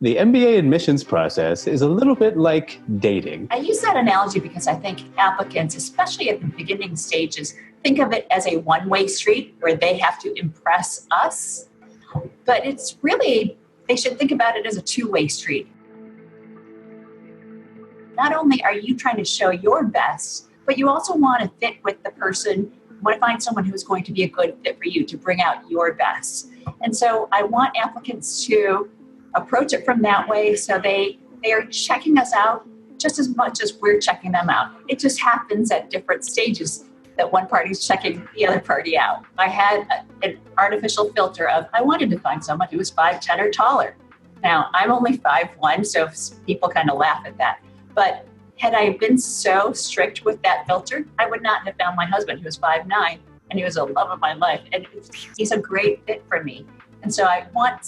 The MBA admissions process is a little bit like dating. I use that analogy because I think applicants, especially at the beginning stages, think of it as a one-way street where they have to impress us. But it's really, they should think about it as a two-way street. Not only are you trying to show your best, but you also want to fit with the person. You want to find someone who's going to be a good fit for you to bring out your best. And so I want applicants to approach it from that way so they are checking us out just as much as we're checking them out. It just happens at different stages that one party's checking the other party out. I had an artificial filter of I wanted to find someone who was 5'10" or taller. Now, I'm only 5'1", so people kind of laugh at that. But had I been so strict with that filter, I would not have found my husband who was 5'9", and he was the love of my life. And he's a great fit for me. And so I want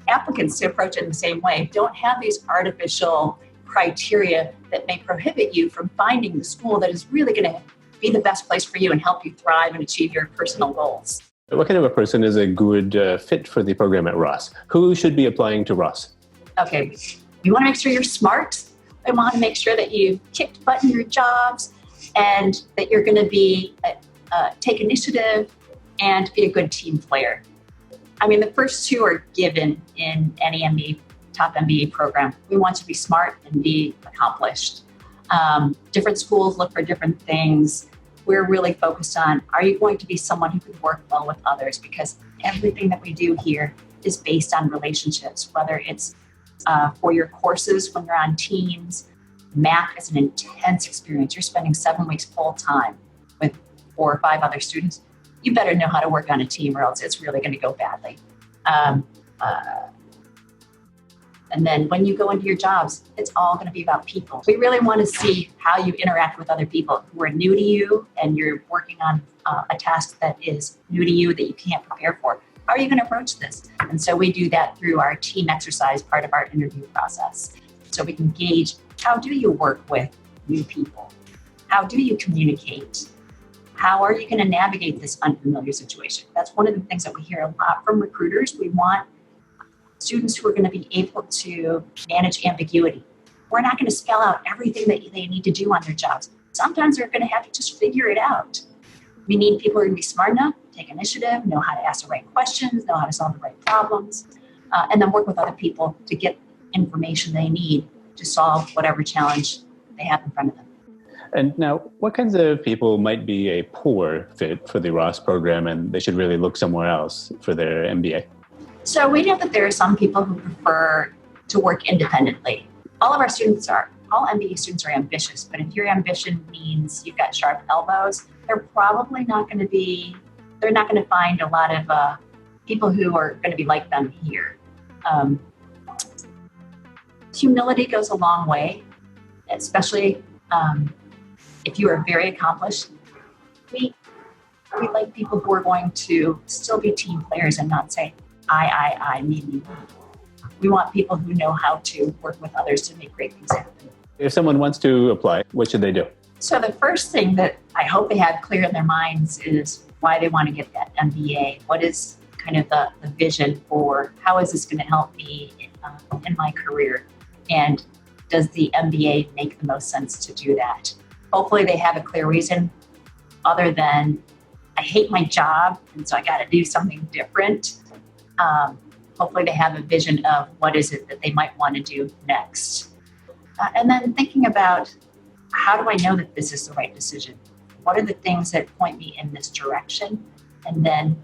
applicants to approach it in the same way. Don't have these artificial criteria that may prohibit you from finding the school that is really going to be the best place for you and help you thrive and achieve your personal goals. What kind of a person is a good fit for the program at Ross? Who should be applying to Ross? Okay, you want to make sure you're smart. I want to make sure that you kicked butt in your jobs and that you're going to be take initiative and be a good team player. I mean, the first two are given in any top MBA program. We want to be smart and be accomplished. Different schools look for different things. We're really focused on, are you going to be someone who can work well with others? Because everything that we do here is based on relationships, whether it's for your courses when you're on teams. Math is an intense experience. You're spending 7 weeks full time with 4 or 5 other students. You better know how to work on a team or else it's really going to go badly. And then when you go into your jobs, it's all going to be about people. We really want to see how you interact with other people who are new to you and you're working on a task that is new to you that you can't prepare for. How are you going to approach this? And so we do that through our team exercise, part of our interview process. So we can gauge, how do you work with new people? How do you communicate? How are you going to navigate this unfamiliar situation? That's one of the things that we hear a lot from recruiters. We want students who are going to be able to manage ambiguity. We're not going to spell out everything that they need to do on their jobs. Sometimes they're going to have to just figure it out. We need people who are going to be smart enough, take initiative, know how to ask the right questions, know how to solve the right problems, and then work with other people to get information they need to solve whatever challenge they have in front of them. And now, what kinds of people might be a poor fit for the Ross program and they should really look somewhere else for their MBA? So we know that there are some people who prefer to work independently. All MBA students are ambitious, but if your ambition means you've got sharp elbows, they're not going to find a lot of people who are going to be like them here. Humility goes a long way, especially if you are very accomplished. We like people who are going to still be team players and not say, I, me. We want people who know how to work with others to make great things happen. If someone wants to apply, what should they do? So the first thing that I hope they have clear in their minds is why they want to get that MBA. What is kind of the vision for how is this going to help me in my career? And does the MBA make the most sense to do that? Hopefully they have a clear reason other than I hate my job and so I got to do something different. Hopefully they have a vision of what is it that they might want to do next. And then thinking about how do I know that this is the right decision? What are the things that point me in this direction? And then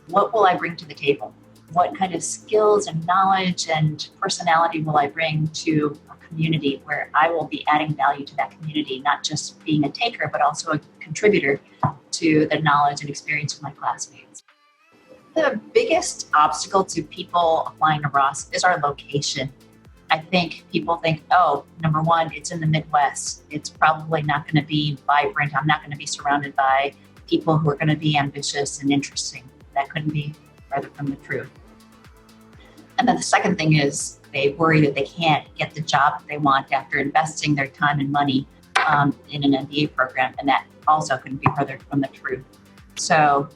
what will I bring to the table? What kind of skills and knowledge and personality will I bring to a community where I will be adding value to that community, not just being a taker, but also a contributor to the knowledge and experience of my classmates? The biggest obstacle to people applying to Ross is our location. I think people think, number one, it's in the Midwest. It's probably not going to be vibrant. I'm not going to be surrounded by people who are going to be ambitious and interesting. That couldn't be further from the truth. And then the second thing is they worry that they can't get the job that they want after investing their time and money in an MBA program. And that also couldn't be further from the truth. So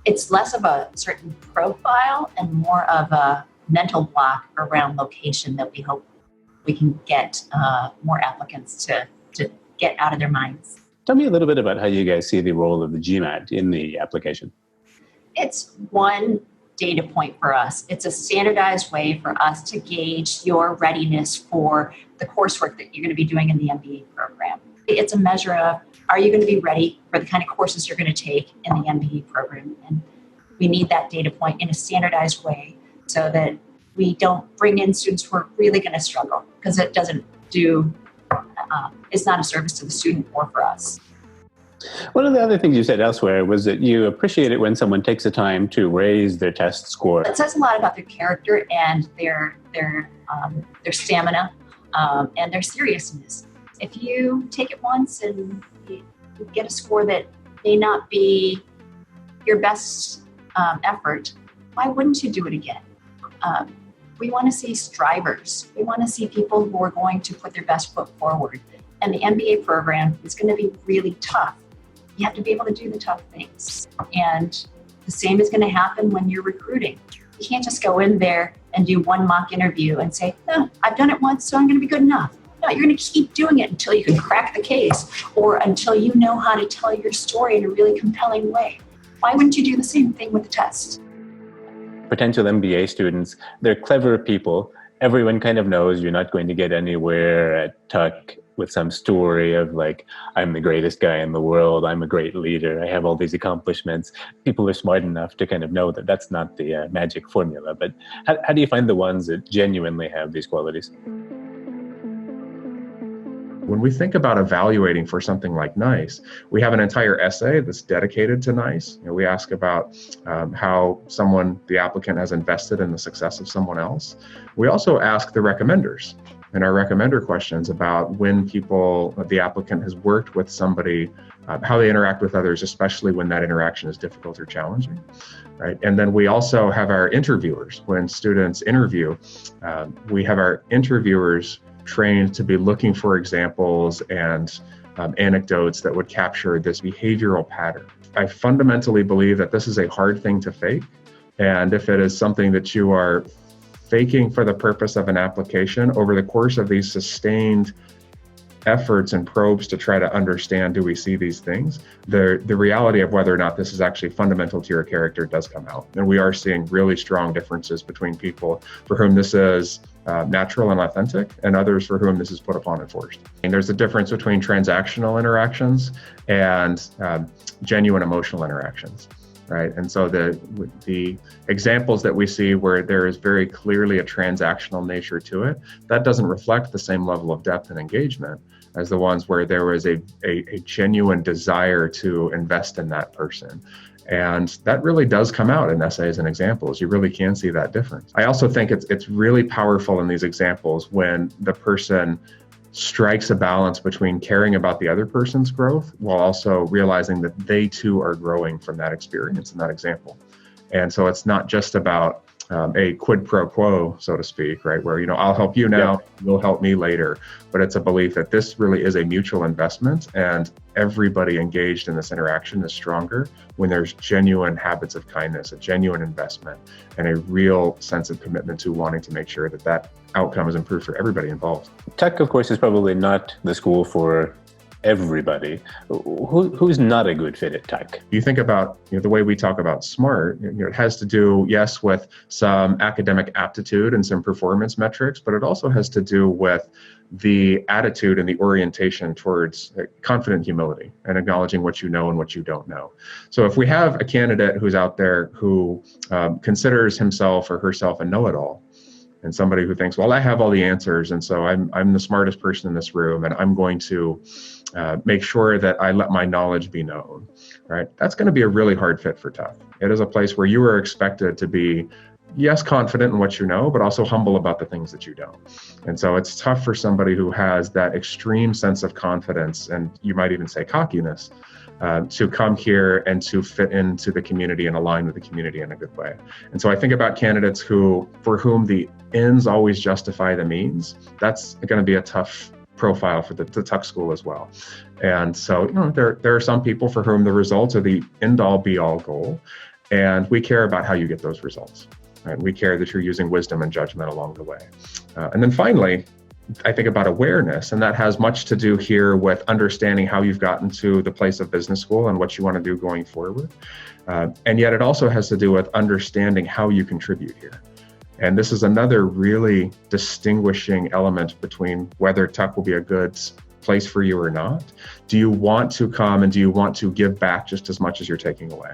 it's less of a certain profile and more of a mental block around location that we hope we can get more applicants to get out of their minds. Tell me a little bit about how you guys see the role of the GMAT in the application. It's one data point for us. It's a standardized way for us to gauge your readiness for the coursework that you're going to be doing in the MBA program. It's a measure of, are you going to be ready for the kind of courses you're going to take in the MBA program? And we need that data point in a standardized way so that we don't bring in students who are really going to struggle, because it doesn't do, it's not a service to the student or for us. One of the other things you said elsewhere was that you appreciate it when someone takes the time to raise their test score. It says a lot about their character and their stamina and their seriousness. If you take it once and you get a score that may not be your best effort, why wouldn't you do it again? We want to see strivers. We want to see people who are going to put their best foot forward. And the MBA program is going to be really tough. You have to be able to do the tough things. And the same is going to happen when you're recruiting. You can't just go in there and do one mock interview and say, oh, I've done it once, so I'm going to be good enough. No, you're going to keep doing it until you can crack the case or until you know how to tell your story in a really compelling way. Why wouldn't you do the same thing with the test? Potential MBA students, they're clever people. Everyone kind of knows you're not going to get anywhere at Tuck with some story of like, I'm the greatest guy in the world, I'm a great leader, I have all these accomplishments. People are smart enough to kind of know that that's not the magic formula. But how do you find the ones that genuinely have these qualities? When we think about evaluating for something like NICE, we have an entire essay that's dedicated to NICE. We ask about how the applicant has invested in the success of someone else. We also ask the recommenders in our recommender questions about when the applicant has worked with somebody, how they interact with others, especially when that interaction is difficult or challenging, right? And then we also have our interviewers. When students interview, we have our interviewers trained to be looking for examples and anecdotes that would capture this behavioral pattern. I fundamentally believe that this is a hard thing to fake. And if it is something that you are faking for the purpose of an application over the course of these sustained efforts and probes to try to understand, do we see these things? The reality of whether or not this is actually fundamental to your character does come out. And we are seeing really strong differences between people for whom this is natural and authentic, and others for whom this is put upon and forced. And there's a difference between transactional interactions and genuine emotional interactions, right? And so the examples that we see where there is very clearly a transactional nature to it, that doesn't reflect the same level of depth and engagement as the ones where there was a genuine desire to invest in that person. And that really does come out in essays and examples. You really can see that difference. I also think it's really powerful in these examples when the person strikes a balance between caring about the other person's growth while also realizing that they too are growing from that experience and that example. And so it's not just about a quid pro quo, so to speak, right? Where, I'll help you now, you'll help me later. But it's a belief that this really is a mutual investment, and everybody engaged in this interaction is stronger when there's genuine habits of kindness, a genuine investment, and a real sense of commitment to wanting to make sure that that outcome is improved for everybody involved. Tech, of course, is probably not the school for everybody. Who's not a good fit at Tech? You think about the way we talk about SMART, it has to do, yes, with some academic aptitude and some performance metrics, but it also has to do with the attitude and the orientation towards confident humility and acknowledging what you know and what you don't know. So if we have a candidate who's out there who considers himself or herself a know-it-all, and somebody who thinks, well, I have all the answers, and so I'm the smartest person in this room, and I'm going to make sure that I let my knowledge be known, right? That's going to be a really hard fit for Tech. It is a place where you are expected to be, yes, confident in what you know, but also humble about the things that you don't. And so it's tough for somebody who has that extreme sense of confidence, and you might even say cockiness, to come here and to fit into the community and align with the community in a good way. And so I think about candidates for whom the ends always justify the means. That's going to be a tough profile for the Tuck School as well. And so, there are some people for whom the results are the end all be all goal, and we care about how you get those results. right? We care that you're using wisdom and judgment along the way. And then finally, I think about awareness, and that has much to do here with understanding how you've gotten to the place of business school and what you want to do going forward. And yet it also has to do with understanding how you contribute here. And this is another really distinguishing element between whether Tuck will be a good place for you or not. Do you want to come and do you want to give back just as much as you're taking away?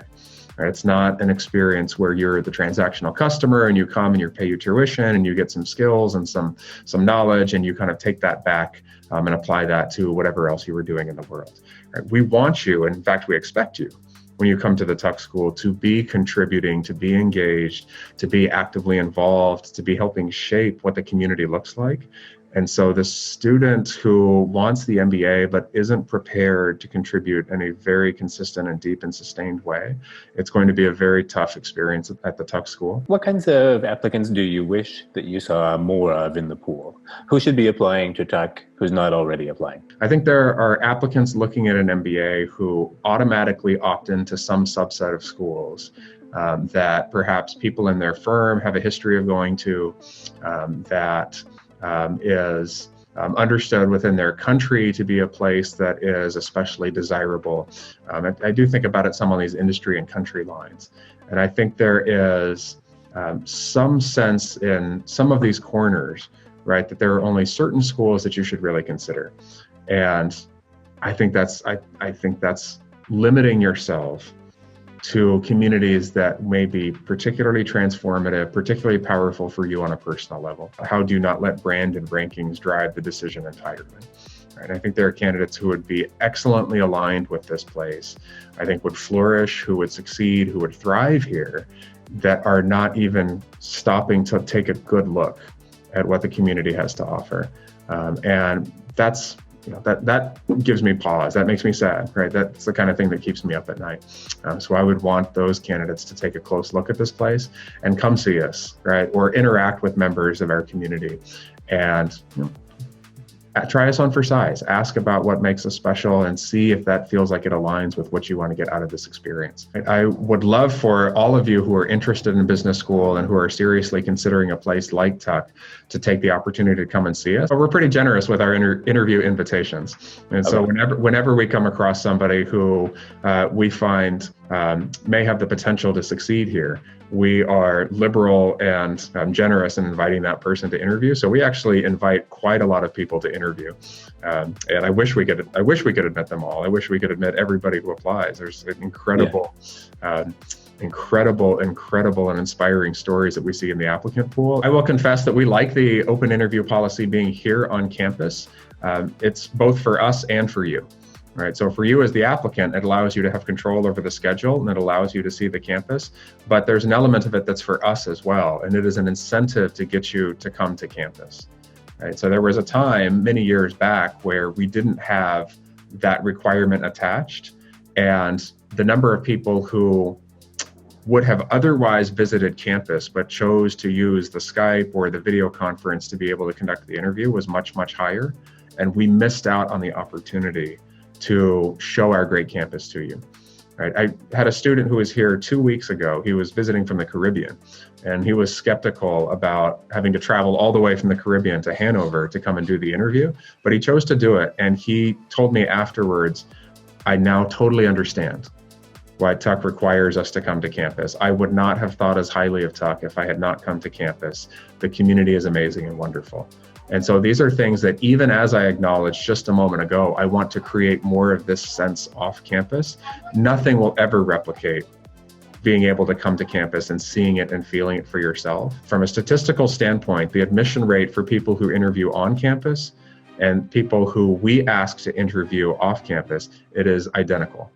Right? It's not an experience where you're the transactional customer and you come and you pay your tuition and you get some skills and some knowledge and you kind of take that back and apply that to whatever else you were doing in the world. Right? We want you, and in fact, we expect you, when you come to the Tuck School, to be contributing, to be engaged, to be actively involved, to be helping shape what the community looks like. And so the student who wants the MBA but isn't prepared to contribute in a very consistent and deep and sustained way, it's going to be a very tough experience at the Tuck School. What kinds of applicants do you wish that you saw more of in the pool? Who should be applying to Tuck who's not already applying? I think there are applicants looking at an MBA who automatically opt into some subset of schools that perhaps people in their firm have a history of going to, that is understood within their country to be a place that is especially desirable. I do think about it some on these industry and country lines. And I think there is some sense in some of these corners, right, that there are only certain schools that you should really consider. And I think that's limiting yourself to communities that may be particularly transformative, particularly powerful for you on a personal level. How do you not let brand and rankings drive the decision entirely? Right? I think there are candidates who would be excellently aligned with this place, I think would flourish, who would succeed, who would thrive here, that are not even stopping to take a good look at what the community has to offer. And that's, that gives me pause. That makes me sad, right? That's the kind of thing that keeps me up at night. So I would want those candidates to take a close look at this place and come see us, right? Or interact with members of our community and try us on for size. Ask about what makes us special and see if that feels like it aligns with what you want to get out of this experience. I would love for all of you who are interested in business school and who are seriously considering a place like Tuck to take the opportunity to come and see us. But we're pretty generous with our interview invitations. And so whenever we come across somebody who we find may have the potential to succeed here, we are liberal and generous in inviting that person to interview. So we actually invite quite a lot of people to interview, and I wish we could admit them all. I wish we could admit everybody who applies. There's incredible, and inspiring stories that we see in the applicant pool. I will confess that we like the open interview policy being here on campus. It's both for us and for you. Right. So for you as the applicant, it allows you to have control over the schedule and it allows you to see the campus. But there's an element of it that's for us as well. And it is an incentive to get you to come to campus. Right. So there was a time many years back where we didn't have that requirement attached. And the number of people who would have otherwise visited campus but chose to use the Skype or the video conference to be able to conduct the interview was much, much higher. And we missed out on the opportunity to show our great campus to you. Right? I had a student who was here 2 weeks ago. He was visiting from the Caribbean, and he was skeptical about having to travel all the way from the Caribbean to Hanover to come and do the interview, but he chose to do it. And he told me afterwards, I now totally understand why Tuck requires us to come to campus. I would not have thought as highly of Tuck if I had not come to campus. The community is amazing and wonderful. And so these are things that, even as I acknowledged just a moment ago, I want to create more of this sense off campus. Nothing will ever replicate being able to come to campus and seeing it and feeling it for yourself. From a statistical standpoint, the admission rate for people who interview on campus and people who we ask to interview off campus, it is identical.